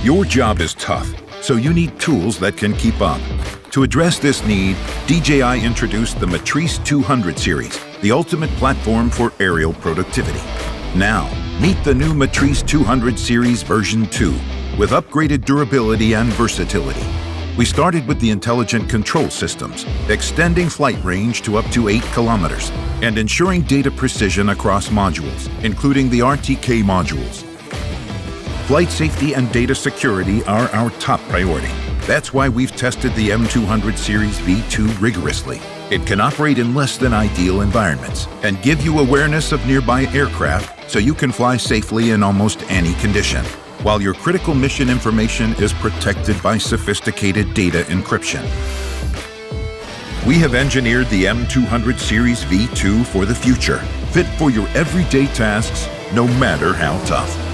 Your job is tough, so you need tools that can keep up. To address this need, DJI introduced the Matrice 200 series, the ultimate platform for aerial productivity. Now, meet the new Matrice 200 series version 2, with upgraded durability and versatility. We started with the intelligent control systems, extending flight range to up to 8 kilometers, and ensuring data precision across modules, including the RTK modules. Flight safety and data security are our top priority. That's why we've tested the M200 Series V2 rigorously. It can operate in less than ideal environments and give you awareness of nearby aircraft so you can fly safely in almost any condition, while your critical mission information is protected by sophisticated data encryption. We have engineered the M200 Series V2 for the future, fit for your everyday tasks, no matter how tough.